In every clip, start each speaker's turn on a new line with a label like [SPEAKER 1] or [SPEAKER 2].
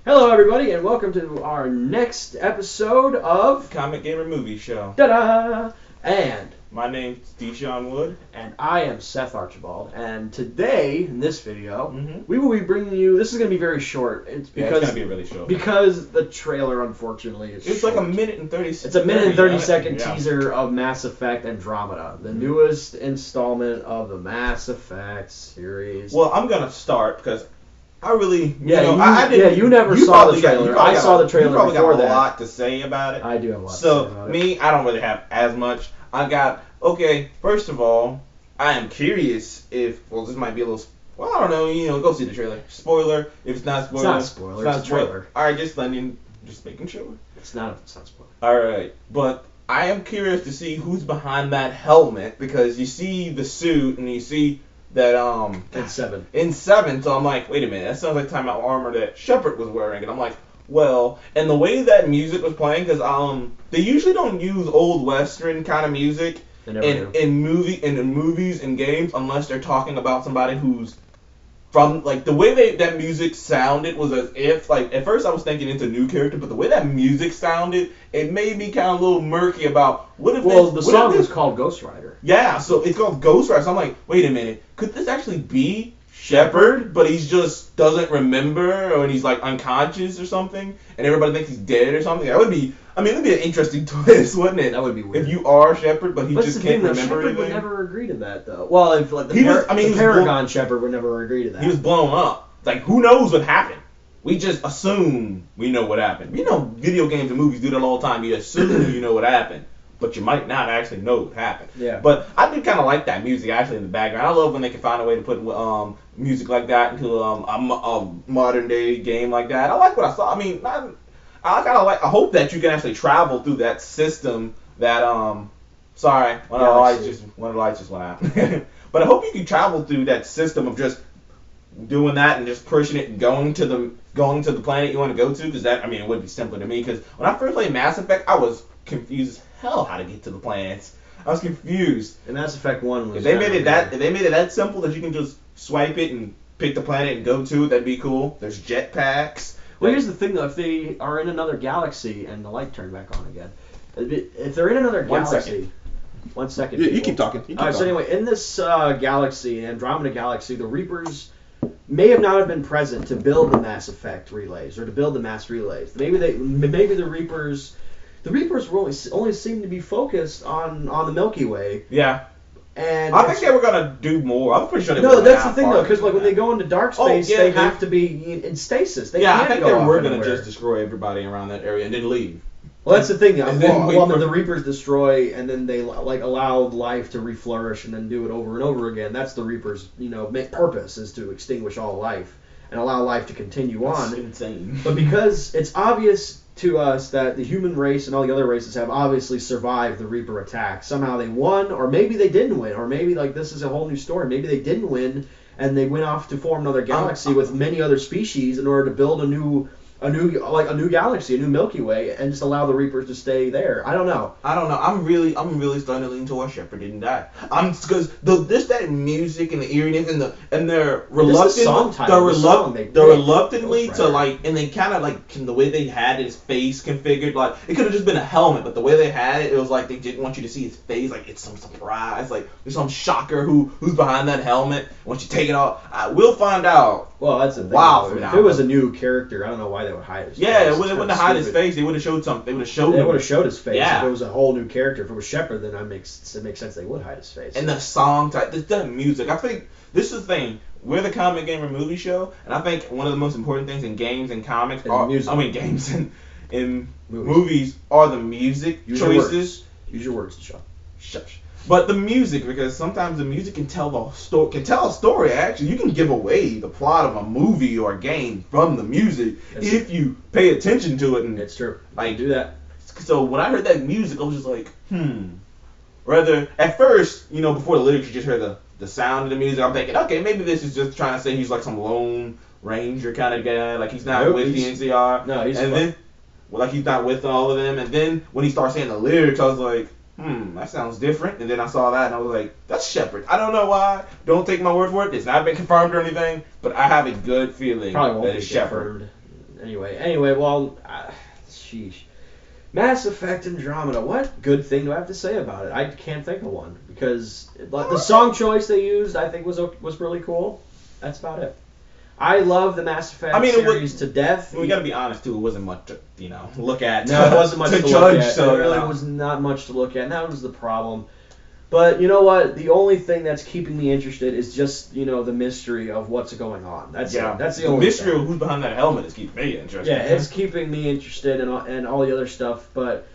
[SPEAKER 1] Hello, everybody, and welcome to our next episode of
[SPEAKER 2] Comic Gamer Movie Show.
[SPEAKER 1] Ta-da! And
[SPEAKER 2] My name's Deshaun Wood.
[SPEAKER 1] I am Seth Archibald. And today, in this video,
[SPEAKER 2] Mhm.
[SPEAKER 1] we will be bringing you. This is going to be very short. It's because
[SPEAKER 2] It's gonna be really short.
[SPEAKER 1] because the trailer, unfortunately, is
[SPEAKER 2] It's
[SPEAKER 1] short.
[SPEAKER 2] like a minute and 30 seconds.
[SPEAKER 1] It's a minute and 30-second
[SPEAKER 2] Yeah.
[SPEAKER 1] teaser of Mass Effect Andromeda, the newest installment of the Mass Effect series.
[SPEAKER 2] Well, I'm gonna start because I really,
[SPEAKER 1] Yeah,
[SPEAKER 2] I didn't.
[SPEAKER 1] you never
[SPEAKER 2] you
[SPEAKER 1] saw
[SPEAKER 2] probably
[SPEAKER 1] the
[SPEAKER 2] got-
[SPEAKER 1] trailer.
[SPEAKER 2] you probably
[SPEAKER 1] I
[SPEAKER 2] got-
[SPEAKER 1] saw the trailer
[SPEAKER 2] You probably
[SPEAKER 1] before
[SPEAKER 2] got
[SPEAKER 1] that.
[SPEAKER 2] a lot to say about it.
[SPEAKER 1] I do have a lot to say
[SPEAKER 2] So
[SPEAKER 1] about it.
[SPEAKER 2] me, I don't really have as much. Okay. First of all, I am curious if this might be a little. Well, I don't know. Go see the trailer. Spoiler. If it's not spoiler,
[SPEAKER 1] It's not a spoiler, it's a trailer.
[SPEAKER 2] All right, just making sure.
[SPEAKER 1] It's not spoiler.
[SPEAKER 2] All right, but I am curious to see who's behind that helmet because you see the suit and you see that
[SPEAKER 1] It's 7.
[SPEAKER 2] in 7. So I'm like, wait a minute, that sounds like Time Out armor that Shepard was wearing, and I'm like, well, and the way that music was playing because they usually don't use old western kind of music
[SPEAKER 1] They never do.
[SPEAKER 2] in movies and games unless they're talking about somebody who's from like the way that music sounded was as if like at first I was thinking it's a new character, but the way that music sounded, it made me kind of a little murky about what if
[SPEAKER 1] Well,
[SPEAKER 2] this,
[SPEAKER 1] the
[SPEAKER 2] what if
[SPEAKER 1] song
[SPEAKER 2] this-
[SPEAKER 1] was called Ghost Rider.
[SPEAKER 2] yeah, so it's called Ghost Rider. So I'm like, wait a minute, could this actually be Shepard, but he just doesn't remember, or he's like unconscious or something, and everybody thinks he's dead or something? It'd be an interesting twist, wouldn't it?
[SPEAKER 1] That would be weird.
[SPEAKER 2] If you are Shepard, but he
[SPEAKER 1] But
[SPEAKER 2] just
[SPEAKER 1] the
[SPEAKER 2] can't
[SPEAKER 1] thing, though,
[SPEAKER 2] remember
[SPEAKER 1] Shepard would
[SPEAKER 2] anything.
[SPEAKER 1] never agree to that, though. Well, if like the,
[SPEAKER 2] He was
[SPEAKER 1] Paragon
[SPEAKER 2] blown-
[SPEAKER 1] Shepard would never agree to that.
[SPEAKER 2] He was blown up. Like, who knows what happened? We just assume we know what happened. Video games and movies do that all the time. You assume you know what happened, but you might not actually know what happened.
[SPEAKER 1] Yeah.
[SPEAKER 2] But I do kind of like that music actually in the background. I love when they can find a way to put music like that into a modern day game like that. I like what I saw. I mean, I kind of like. I hope that you can actually travel through that system. That sorry, one of the lights just went out. But I hope you can travel through that system of just doing that and just pushing it and going to the planet you want to go to, because it would be simpler to me, because when I first played Mass Effect I was confused as hell how to get to the planets. I was confused.
[SPEAKER 1] And Mass Effect 1 was...
[SPEAKER 2] If they made it that simple that you can just swipe it and pick the planet and go to it, that'd be cool. There's jetpacks.
[SPEAKER 1] Well, here's the thing, though. If they are in another galaxy... And the light turned back on again. If they're in another galaxy... 1 second.
[SPEAKER 2] You
[SPEAKER 1] people.
[SPEAKER 2] keep talking.
[SPEAKER 1] Alright, so anyway, in this galaxy, Andromeda Galaxy, the Reapers may not have been present to build the Mass Effect relays, or to build the mass relays. Maybe the Reapers were only seem to be focused on the Milky Way.
[SPEAKER 2] Yeah.
[SPEAKER 1] And
[SPEAKER 2] I think they were gonna do more. I'm pretty sure they were.
[SPEAKER 1] no, that's the thing though, because like when they go into dark space,
[SPEAKER 2] yeah,
[SPEAKER 1] they have to be in stasis. They
[SPEAKER 2] I
[SPEAKER 1] can't
[SPEAKER 2] think
[SPEAKER 1] go
[SPEAKER 2] they
[SPEAKER 1] off
[SPEAKER 2] were gonna
[SPEAKER 1] anywhere.
[SPEAKER 2] just destroy everybody around that area and then leave.
[SPEAKER 1] Well, that's the thing.
[SPEAKER 2] And then wait for-
[SPEAKER 1] The Reapers destroy, and then they like allow life to reflourish, and then do it over and over again. That's the Reapers' purpose, is to extinguish all life and allow life to continue on.
[SPEAKER 2] That's insane.
[SPEAKER 1] But because it's obvious to us that the human race and all the other races have obviously survived the Reaper attack, somehow they won, or maybe they didn't win, or maybe like this is a whole new story. Maybe they didn't win, and they went off to form another galaxy with many other species in order to build a new galaxy, a new Milky Way, and just allow the Reapers to stay there. I don't know.
[SPEAKER 2] I'm really starting to lean towards Shepard didn't die. Because just that music and the eeriness and they're reluctantly to like, and they kind of like the way they had his face configured, like it could have just been a helmet, but the way they had it was like they didn't want you to see his face, like it's some surprise, like there's some shocker who's behind that helmet. Once you take it off, we'll find out.
[SPEAKER 1] Well, that's the thing.
[SPEAKER 2] Wow,
[SPEAKER 1] If it was a new character, I don't know why they would hide his face.
[SPEAKER 2] Yeah,
[SPEAKER 1] It's
[SPEAKER 2] they wouldn't
[SPEAKER 1] kinda
[SPEAKER 2] hide his
[SPEAKER 1] stupid.
[SPEAKER 2] face. They would have showed something. They would have
[SPEAKER 1] showed his face.
[SPEAKER 2] Yeah.
[SPEAKER 1] If it was a whole new character, if it was Shepard, then it makes sense they would hide his face.
[SPEAKER 2] And the song type, the music. I think this is the thing. We're the Comic Gamer Movie Show, and I think one of the most important things in games and comics games and in movies are the music choices.
[SPEAKER 1] Use your words, Sean.
[SPEAKER 2] Shush. But the music, because sometimes the music can tell a story. Actually, you can give away the plot of a movie or a game from the music if you pay attention to it. And
[SPEAKER 1] It's true.
[SPEAKER 2] Like,
[SPEAKER 1] Do that.
[SPEAKER 2] so when I heard that music, I was just like, Rather, at first, before the lyrics, you just heard the sound of the music. I'm thinking, okay, maybe this is just trying to say he's like some lone ranger kind of guy, like he's not with the NCR.
[SPEAKER 1] No, he's
[SPEAKER 2] like he's not with all of them. And then when he started saying the lyrics, I was like, that sounds different. And then I saw that and I was like, that's Shepard. I don't know why. Don't take my word for it. It's not been confirmed or anything, but I have a good feeling
[SPEAKER 1] Probably won't
[SPEAKER 2] that
[SPEAKER 1] be
[SPEAKER 2] it's Shepard.
[SPEAKER 1] confirmed. Anyway, well, sheesh. Mass Effect Andromeda. What good thing do I have to say about it? I can't think of one because the song choice they used, I think, was really cool. That's about it. I love the Mass Effect series to death.
[SPEAKER 2] We got to be honest too. It wasn't much to look at.
[SPEAKER 1] No, it wasn't much to
[SPEAKER 2] judge.
[SPEAKER 1] Look at.
[SPEAKER 2] So
[SPEAKER 1] it really was not much to look at, and that was the problem. But you know what? The only thing that's keeping me interested is just the mystery of what's going on. That's the only
[SPEAKER 2] mystery
[SPEAKER 1] thing.
[SPEAKER 2] of who's behind that helmet is keeping me interested.
[SPEAKER 1] Yeah, it's keeping me interested in all the other stuff. But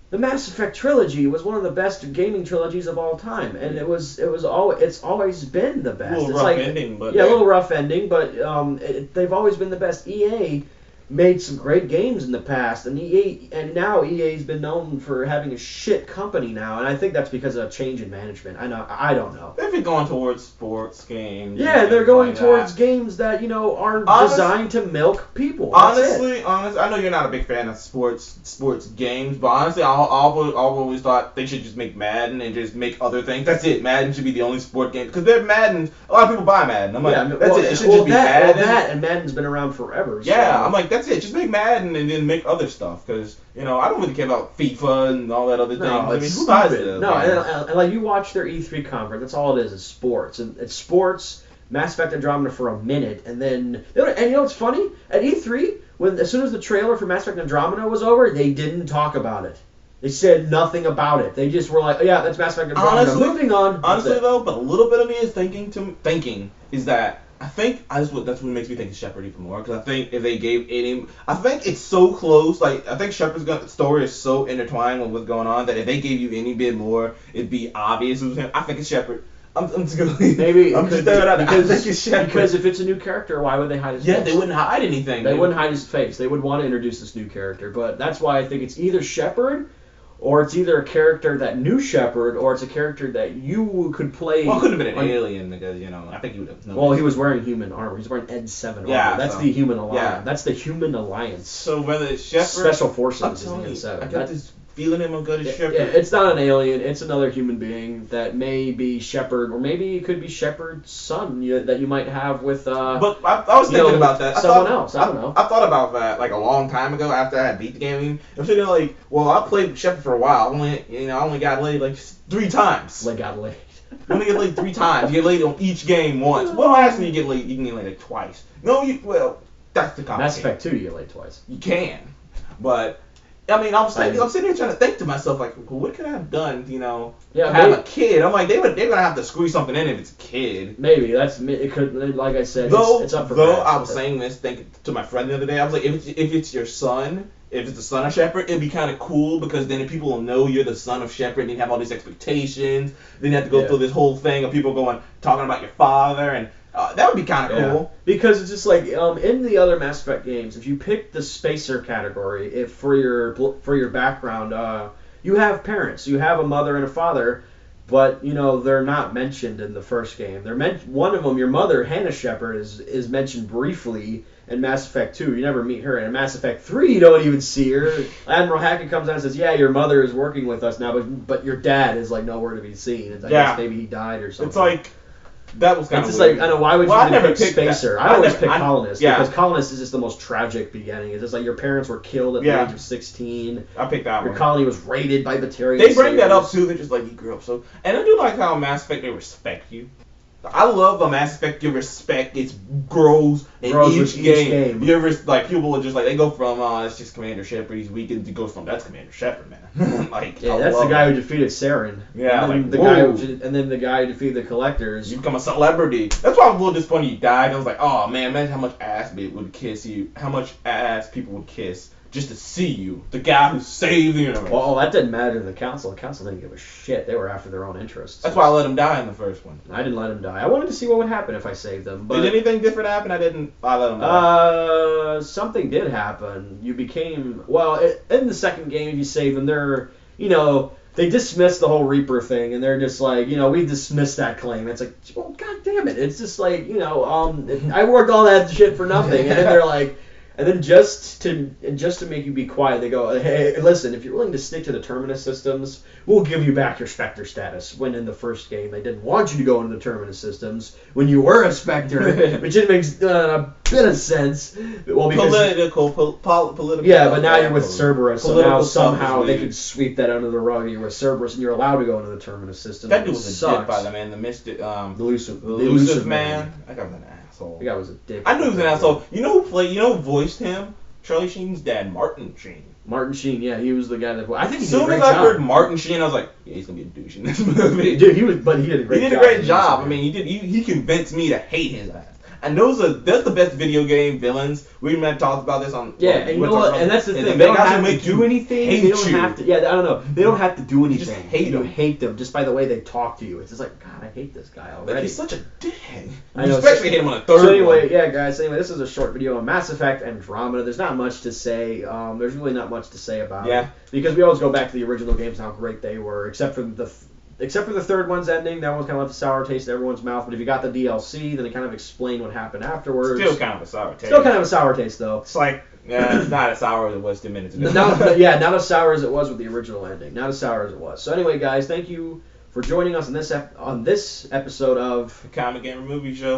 [SPEAKER 1] the Mass Effect trilogy was one of the best gaming trilogies of all time, and it's always been the best.
[SPEAKER 2] A little
[SPEAKER 1] it's
[SPEAKER 2] rough ending, but
[SPEAKER 1] a little rough ending, but they've always been the best. EA made some great games in the past, and now EA's been known for having a shit company now, and I think that's because of a change in management. I don't know.
[SPEAKER 2] They've been going towards sports games.
[SPEAKER 1] Yeah, they're going towards games that are designed to milk people.
[SPEAKER 2] Honestly, I know you're not a big fan of sports games, but honestly, I've always thought they should just make Madden and just make other things. That's it. Madden should be the only sport game because they're Madden. A lot of people buy Madden. I'm like, that's it. It should just be Madden.
[SPEAKER 1] That and Madden's been around forever.
[SPEAKER 2] Yeah,
[SPEAKER 1] so.
[SPEAKER 2] I'm like, that's it. Just make Madden and then make other stuff because I don't really care about FIFA and all that other things. I mean, who buys it?
[SPEAKER 1] No, and like you watch their E3 conference, that's all it is sports, and it's sports. Mass Effect Andromeda for a minute, and then you know what's funny? At E3, as soon as the trailer for Mass Effect Andromeda was over, they didn't talk about it. They said nothing about it. They just were like, oh, yeah, that's Mass Effect Andromeda. Moving on.
[SPEAKER 2] Honestly, though, but a little bit of me is thinking is that I think that's what makes me think of Shepard even more. Because I think if they gave I think it's so close. Like I think Shepard's story is so intertwined with what's going on that if they gave you any bit more, it'd be obvious it was him. I think it's Shepard. I'm just gonna
[SPEAKER 1] maybe
[SPEAKER 2] I'm just throwing it out
[SPEAKER 1] because
[SPEAKER 2] I think it's Shepard.
[SPEAKER 1] Because if it's a new character, why would they hide his face?
[SPEAKER 2] Yeah, they wouldn't hide anything.
[SPEAKER 1] They wouldn't hide his face. They would want to introduce this new character, but that's why I think it's either Shepard. Or it's either a character that knew Shepard, or it's a character that you could play.
[SPEAKER 2] Well, it could have been an alien because I think he would have known.
[SPEAKER 1] Well, he was wearing human armor. He's wearing Ed 7 armor.
[SPEAKER 2] Yeah,
[SPEAKER 1] that's the Human Alliance.
[SPEAKER 2] Yeah.
[SPEAKER 1] That's the Human Alliance.
[SPEAKER 2] So whether it's Shepard,
[SPEAKER 1] Special Forces
[SPEAKER 2] I'm
[SPEAKER 1] is
[SPEAKER 2] telling
[SPEAKER 1] Ed
[SPEAKER 2] you,
[SPEAKER 1] 7.
[SPEAKER 2] I got this feeling him good as Shepard.
[SPEAKER 1] Yeah, it's not an alien. It's another human being that may be Shepard, or maybe it could be Shepard's son that you might have with.
[SPEAKER 2] But I was thinking about that.
[SPEAKER 1] Someone else. I don't know.
[SPEAKER 2] I thought about that like a long time ago after I had beat the game. I'm sitting there like, well, I played Shepard for a while. I only got laid like 3 times.
[SPEAKER 1] Got laid.
[SPEAKER 2] You only get laid 3 times. You get laid on each game once. Well, actually, you can get laid like twice. No, that's the complication.
[SPEAKER 1] Mass Effect 2, you get laid twice.
[SPEAKER 2] You can, but. I mean, I'm sitting here trying to think to myself, like, well, what could I have done, to have a kid? I'm like, they're gonna have to squeeze something in if it's a kid.
[SPEAKER 1] Maybe it could, like I said, it's up for
[SPEAKER 2] grabs.
[SPEAKER 1] Though
[SPEAKER 2] I was saying this, thinking to my friend the other day, I was like, if it's your son, if it's the son of Shepard, it'd be kind of cool because then if people will know you're the son of Shepard, then you have all these expectations, then you have to go through this whole thing of people talking about your father and. That would be kind of cool.
[SPEAKER 1] Because it's just like in the other Mass Effect games, if you pick the spacer category, for your background, you have parents, you have a mother and a father, but they're not mentioned in the first game. One of them, your mother, Hannah Shepard, is mentioned briefly in Mass Effect 2. You never meet her. And in Mass Effect 3, you don't even see her. Admiral Hackett comes out and says, "Yeah, your mother is working with us now, but your dad is like nowhere to be seen." I guess maybe he died or something.
[SPEAKER 2] It's like. That was kind
[SPEAKER 1] of
[SPEAKER 2] weird.
[SPEAKER 1] Like, I know, why would you even pick Spacer? I always pick Colonist,
[SPEAKER 2] because
[SPEAKER 1] Colonist is just the most tragic beginning. It's just like your parents were killed at the age of 16.
[SPEAKER 2] I picked that one.
[SPEAKER 1] Your colony was raided by Batarian
[SPEAKER 2] They bring that up too, they're just like, you grew up so... And I do like how Mass Effect, they respect you. I love a Mass Effect, your respect, it grows in each game. You ever, like, people are just like, they go from, it's just Commander Shepard, he's weak, and it goes from, that's Commander Shepard, man.
[SPEAKER 1] That's the guy who defeated Saren.
[SPEAKER 2] Yeah,
[SPEAKER 1] and then the guy who defeated the Collectors.
[SPEAKER 2] You become a celebrity. That's why I was a little disappointed he died. I was like, oh man, imagine how much ass would kiss you, how much ass people would kiss just to see you, the guy who saved the universe.
[SPEAKER 1] Well, that didn't matter to the Council. The Council didn't give a shit. They were after their own interests.
[SPEAKER 2] That's why I let him die in the first one.
[SPEAKER 1] I didn't let him die. I wanted to see what would happen if I saved them. But
[SPEAKER 2] did anything different happen? I let him die.
[SPEAKER 1] Something did happen. You became... Well, in the second game, if you save them, they're... They dismissed the whole Reaper thing, and they're just like, we dismissed that claim. It's like, well, god damn it. It's just like, I worked all that shit for nothing. And then they're like... And then just to make you be quiet, they go, hey, listen, if you're willing to stick to the Terminus systems, we'll give you back your Spectre status. When in the first game, they didn't want you to go into the Terminus systems when you were a Spectre, which it makes a bit of sense. Well, because
[SPEAKER 2] political.
[SPEAKER 1] Yeah, but now you're with Cerberus, so now
[SPEAKER 2] stuff
[SPEAKER 1] somehow
[SPEAKER 2] is
[SPEAKER 1] they
[SPEAKER 2] weird.
[SPEAKER 1] can sweep that under the rug, and you're with Cerberus, and you're allowed to go into the Terminus system.
[SPEAKER 2] That dude was a
[SPEAKER 1] sucks.
[SPEAKER 2] dick, by the man. The Mystic,
[SPEAKER 1] The elusive
[SPEAKER 2] man. That guy was an asshole.
[SPEAKER 1] That guy was a dick.
[SPEAKER 2] I knew he was an asshole. You know who played? You know who voiced him? Charlie Sheen's dad, Martin Sheen.
[SPEAKER 1] Martin Sheen, yeah, he was the guy that. I think he
[SPEAKER 2] As
[SPEAKER 1] did a
[SPEAKER 2] soon
[SPEAKER 1] great
[SPEAKER 2] as I
[SPEAKER 1] job.
[SPEAKER 2] heard Martin Sheen, I was like, yeah, he's gonna be a douche in this movie.
[SPEAKER 1] Dude, he did a great job.
[SPEAKER 2] He did a great job. I mean, he convinced me to hate his ass. And that's the best video game villains. We might have talked about this on.
[SPEAKER 1] Yeah, and you know what? And that's the thing. They don't have to do anything.
[SPEAKER 2] They
[SPEAKER 1] don't have to. Yeah, I don't know. They don't have to do anything.
[SPEAKER 2] just hate
[SPEAKER 1] you
[SPEAKER 2] them.
[SPEAKER 1] hate them just by the way they talk to you. It's just like, God, I hate this guy already.
[SPEAKER 2] Like, he's such a dick.
[SPEAKER 1] I know,
[SPEAKER 2] Especially hate him on the third
[SPEAKER 1] So anyway,
[SPEAKER 2] one.
[SPEAKER 1] yeah, guys. Anyway, this is a short video on Mass Effect Andromeda. There's not much to say. There's really not much to say about it because we always go back to the original games and how great they were, except for the third one's ending. That one kind of left a sour taste in everyone's mouth. But if you got the DLC, then it kind of explained what happened afterwards.
[SPEAKER 2] Still kind of a sour taste.
[SPEAKER 1] Still kind of a sour taste, though.
[SPEAKER 2] It's like, it's not as sour as it was 2 minutes ago.
[SPEAKER 1] Not as sour as it was with the original ending. Not as sour as it was. So anyway, guys, thank you for joining us on this episode of
[SPEAKER 2] Comic Gamer Movie Show.